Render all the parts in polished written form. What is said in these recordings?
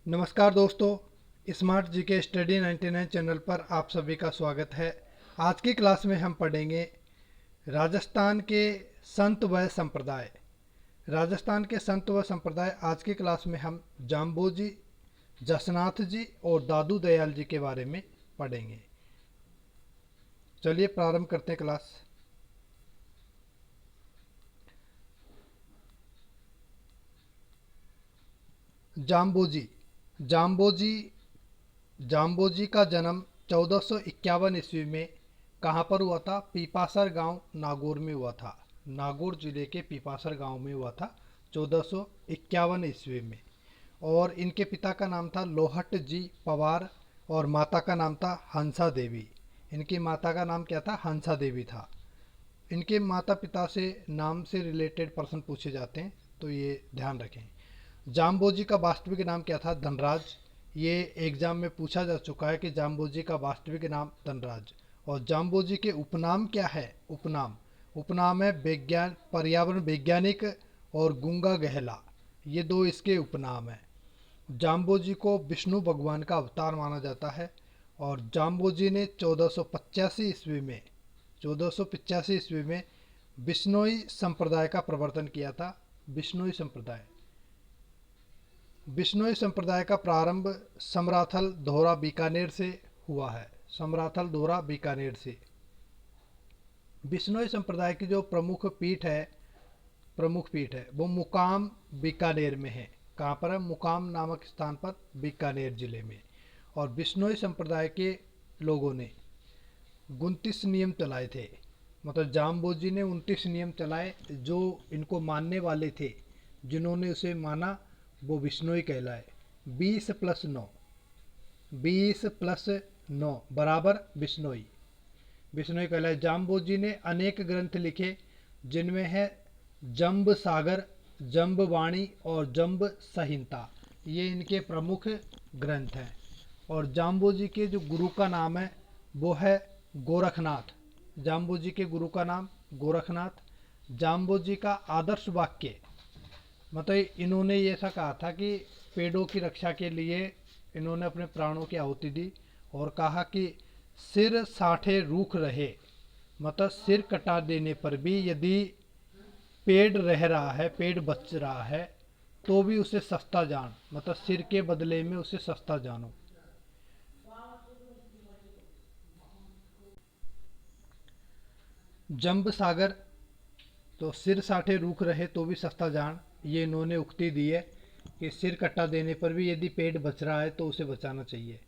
नमस्कार दोस्तों, smart GK study 99 channel पर आप सभी का स्वागत है। आज की क्लास में हम पढ़ेंगे राजस्थान के संत व संप्रदाय। राजस्थान के संत व संप्रदाय आज की क्लास में हम जाम्बू जी, जसनाथ जी और दादू दयाल जी के बारे में पढ़ेंगे। चलिए प्रारंभ करते हैं क्लास। जाम्बू जी जाम्बू जी जाम्बू जी का जन्म 1451 ईस्वी में कहाँ पर हुआ था? पीपासर गांव नागौर में हुआ था। नागौर जिले के पीपासर गांव में हुआ था 1451 ईस्वी में। और इनके पिता का नाम था लोहट जी पवार और माता का नाम था हंसा देवी। इनकी माता का नाम क्या था? हंसा देवी था। इनके माता पिता से नाम से रिलेटेड प्रश्न पूछे जाते हैं, तो ये ध्यान रखें। जाम्बोजी का वास्तविक नाम क्या था? धनराज। ये एग्जाम में पूछा जा चुका है कि जाम्बोजी का वास्तविक नाम धनराज। और जाम्बोजी के उपनाम क्या है? उपनाम है पर्यावरण वैज्ञानिक और गूंगा गहला। ये दो इसके उपनाम हैं। जाम्बोजी को विष्णु भगवान का अवतार माना जाता है। और जाम्बोजी ने 1485 ईस्वी में बिश्नोई संप्रदाय का प्रवर्तन किया था। बिश्नोई संप्रदाय का प्रारंभ समराथल धोरा बीकानेर से हुआ है। बिश्नोई संप्रदाय की जो प्रमुख पीठ है वो मुकाम बीकानेर में है। कहाँ पर है? मुकाम नामक स्थान पर, बीकानेर जिले में। और बिश्नोई संप्रदाय के लोगों ने 29 नियम चलाए थे। मतलब जाम्बोजी ने 29 नियम चलाए। जो इनको मानने वाले थे, जिन्होंने उसे माना, वो बिश्नोई कहलाए। 20+9 बराबर बिश्नोई कहलाए। जाम्बोजी ने अनेक ग्रंथ लिखे, जिनमें है जंब सागर, जंब वाणी और जंब संहिता। ये इनके प्रमुख ग्रंथ हैं। और जाम्बोजी के जो गुरु का नाम है वो है गोरखनाथ। जाम्बोजी के गुरु का नाम गोरखनाथ। जाम्बोजी का आदर्श वाक्य, मतलब इन्होंने ये ऐसा कहा था कि पेड़ों की रक्षा के लिए इन्होंने अपने प्राणों की आहुति दी और कहा कि सिर साठे रूख रहे, मतलब सिर कटा देने पर भी यदि पेड़ रह रहा है, पेड़ बच रहा है, तो भी उसे सस्ता जान, मतलब सिर के बदले में उसे सस्ता जानो। जंब सागर, तो सिर साठे रूख रहे तो भी सस्ता जान, ये इन्होंने उक्ति दी है कि सिर कटा देने पर भी यदि पेड़ बच रहा है तो उसे बचाना चाहिए।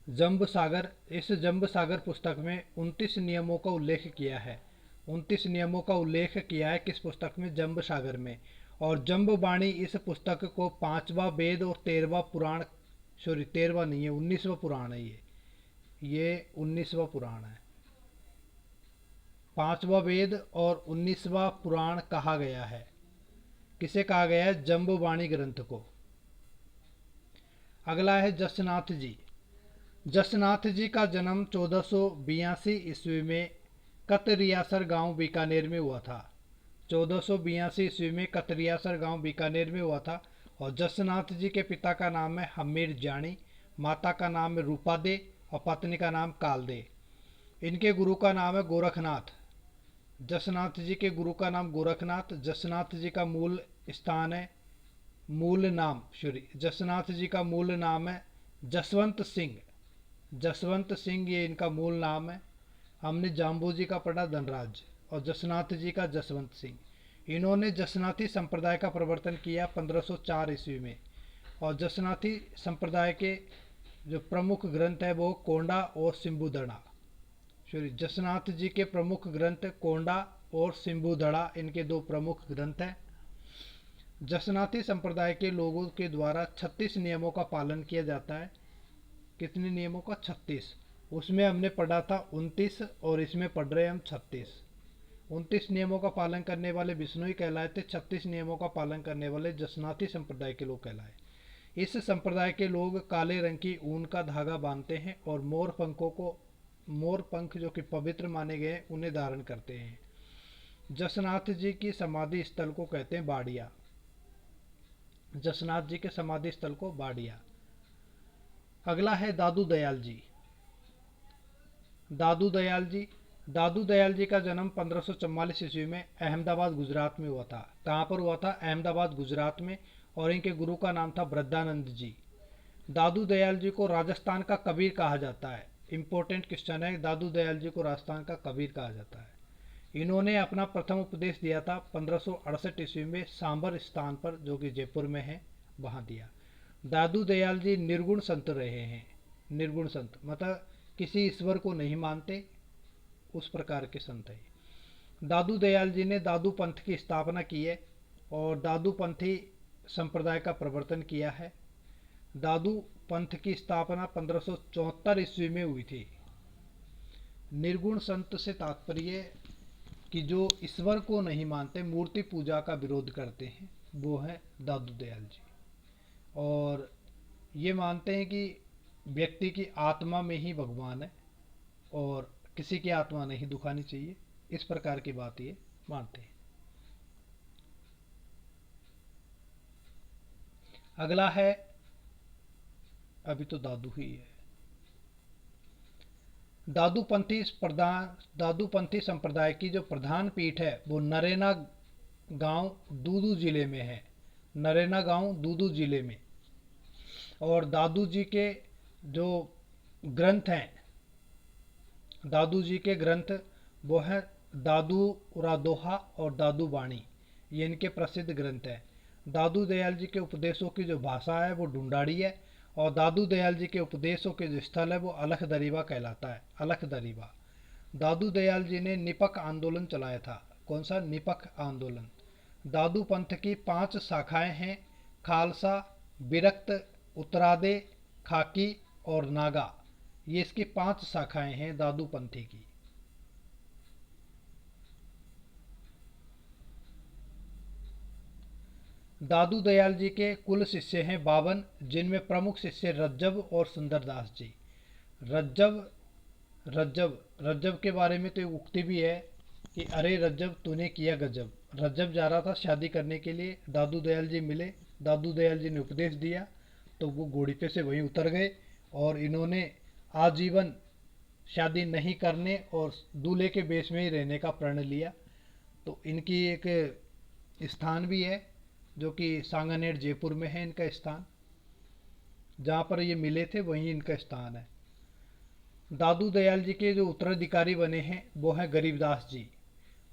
जंब सागर, इस जंब सागर पुस्तक में 29 नियमों का उल्लेख किया है। 29 नियमों का उल्लेख किया है किस पुस्तक में? जंब सागर में। और जंब वाणी इस पुस्तक को 5वां वेद और 13वां पुराण, 13वां नहीं है, 19वां पुराण है। ये 19वां पुराण है। 5वां वेद और 19वां पुराण कहा गया है। किसे कहा गया है? जंबवाणी ग्रंथ को। अगला है जसनाथ जी। जसनाथ जी का जन्म 1482 ईस्वी में कतरियासर गांव बीकानेर में हुआ था। 1482 ईस्वी में कतरियासर गांव बीकानेर में हुआ था। और जसनाथ जी के पिता का नाम है हमीर जानी, माता का नाम है रूपा दे और पत्नी का नाम काल दे। इनके गुरु का नाम है गोरखनाथ। जसनाथ जी के गुरु का नाम गोरखनाथ। जसनाथ जी का जसनाथ जी का मूल नाम है जसवंत सिंह। जसवंत सिंह ये इनका मूल नाम है। हमने जाम्बू जी का पढ़ा धनराज, और जसनाथ जी का जसवंत सिंह। इन्होंने जसनाथी संप्रदाय का प्रवर्तन किया 1504 ईस्वी में। और जसनाथी संप्रदाय के जो प्रमुख ग्रंथ है वो कोंडा और सिंबुदड़ा। जसनाथ जी के प्रमुख ग्रंथ कोंडा और सिंबुदड़ा, इनके दो प्रमुख ग्रंथ हैं। जसनाथी संप्रदाय के लोगों के द्वारा 36 नियमों का पालन किया जाता है। कितने नियमों का? 36। उसमें हमने पढ़ा था 29 और इसमें पढ़ रहे हैं हम 36। 29 नियमों का पालन करने वाले बिश्नोई कहलाए थे। 36 नियमों का पालन करने वाले जसनाथी संप्रदाय के लोग कहलाए। इस संप्रदाय के लोग काले रंग की ऊन का धागा बांधते हैं और मोर पंख जो कि पवित्र माने गए उन्हें धारण करते हैं। जसनाथ जी की समाधि स्थल को कहते हैं बाड़िया। जसनाथ जी के समाधि स्थल को बाड़िया। अगला है दादू दयाल जी। दादू दयाल जी। दादू दयाल जी का जन्म 1544 ईस्वी में अहमदाबाद गुजरात में हुआ था। कहाँ पर हुआ था? अहमदाबाद गुजरात में। और इनके गुरु का नाम था वृद्धानंद जी। दादू दयाल जी को राजस्थान का कबीर कहा जाता है। इंपॉर्टेंट क्वेश्चन है, दादू दयाल जी को राजस्थान का कबीर कहा जाता है। इन्होंने अपना प्रथम उपदेश दिया था 1568 ईस्वी में सांबर स्थान पर, जो कि जयपुर में है, वहाँ दिया। दादू दयाल जी निर्गुण संत रहे हैं। निर्गुण संत मतलब किसी ईश्वर को नहीं मानते, उस प्रकार के संत है। दादू दयाल जी ने दादू पंथ की स्थापना की है और दादू पंथी संप्रदाय का प्रवर्तन किया है। दादू पंथ की स्थापना 1574 ईस्वी में हुई थी। निर्गुण संत से तात्पर्य कि जो ईश्वर को नहीं मानते, मूर्ति पूजा का विरोध करते हैं, वो है दादू दयाल जी। और ये मानते हैं कि व्यक्ति की आत्मा में ही भगवान है और किसी की आत्मा नहीं दुखानी चाहिए, इस प्रकार की बात ये मानते हैं। अगला है, अभी तो दादू ही है, दादूपंथी संप्रदाय की जो प्रधान पीठ है वो नरेना गांव दूदू जिले में है। नरेना गांव दूदू जिले में। और दादू जी के जो ग्रंथ हैं, दादू जी के ग्रंथ वो हैं दादू रादोहा और दादू बाणी, ये इनके प्रसिद्ध ग्रंथ हैं। दादू दयाल जी के उपदेशों की जो भाषा है वो ढूंढाड़ी है और दादू दयाल जी के उपदेशों के जो स्थल है वो अलख दरीबा कहलाता है। अलख दरीबा। दादू दयाल जी ने निपक आंदोलन चलाया था। कौन सा? निपक आंदोलन। दादू पंथ की 5 शाखाएं हैं, खालसा, विरक्त, उत्तरादे, खाकी और नागा। ये इसकी 5 शाखाएं हैं दादू पंथी की। दादू दयाल जी के कुल शिष्य हैं 52, जिनमें प्रमुख शिष्य रज्जब और सुंदरदास जी। रज्जब रज्जब रज्जब के बारे में तो एक उक्ति भी है कि अरे रज्जब तूने किया गजब। रज्जब जा रहा था शादी करने के लिए, दादू दयाल जी मिले, दादू दयाल जी ने उपदेश दिया तो वो घोड़ी पे से वहीं उतर गए और इन्होंने आजीवन शादी नहीं करने और दूल्हे के बेस में ही रहने का प्रण लिया। तो इनकी एक स्थान भी है जो कि सांगानेर जयपुर में है इनका स्थान, जहाँ पर ये मिले थे वहीं इनका स्थान है। दादू दयाल जी के जो उत्तराधिकारी बने हैं वो हैं गरीबदास जी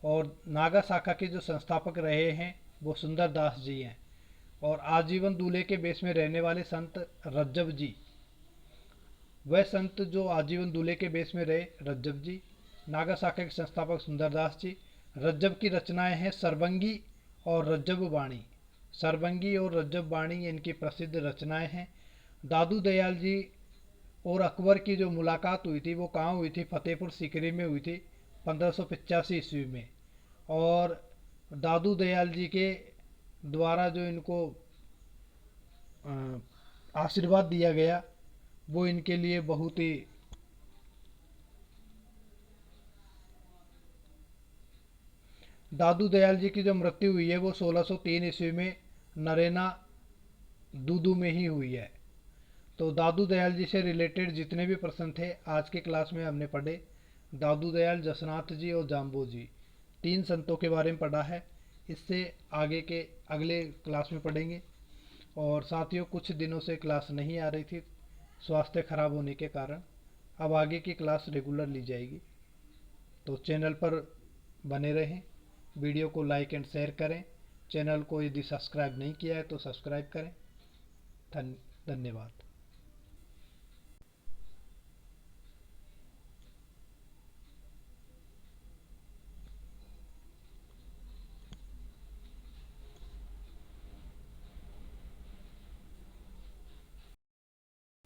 और नागा शाखा के जो संस्थापक रहे हैं वो सुंदरदास जी हैं। और आजीवन दूल्हे के बेस में रहने वाले संत रज्जब जी, वह संत जो आजीवन दूल्हे के बेस में रहे, रज्जब जी। नागा शाखा के संस्थापक सुंदरदास जी। रज्जब की रचनाएं हैं सरबंगी और रज्जब बाणी। सरबंगी और रज्जब बाणी इनकी प्रसिद्ध रचनाएं हैं। दादू दयाल जी और अकबर की जो मुलाकात हुई थी वो कहाँ हुई थी? फतेहपुर सीकरी में हुई थी 1585 ईस्वी में। और दादू दयाल जी के द्वारा जो इनको आशीर्वाद दिया गया वो इनके लिए बहुत ही दादू दयाल जी की जो मृत्यु हुई है वो 1603 ईस्वी में नरेना दूदू में ही हुई है। तो दादू दयाल जी से रिलेटेड जितने भी प्रश्न थे आज की क्लास में हमने पढ़े। दादू दयाल, जसनाथ जी और जाम्बू जी, 3 संतों के बारे में पढ़ा है। इससे आगे के अगले क्लास में पढ़ेंगे। और साथियों, कुछ दिनों से क्लास नहीं आ रही थी स्वास्थ्य खराब होने के कारण। अब आगे की क्लास रेगुलर ली जाएगी। तो चैनल पर बने रहें, वीडियो को लाइक एंड शेयर करें। चैनल को यदि सब्सक्राइब नहीं किया है तो सब्सक्राइब करें। धन्यवाद।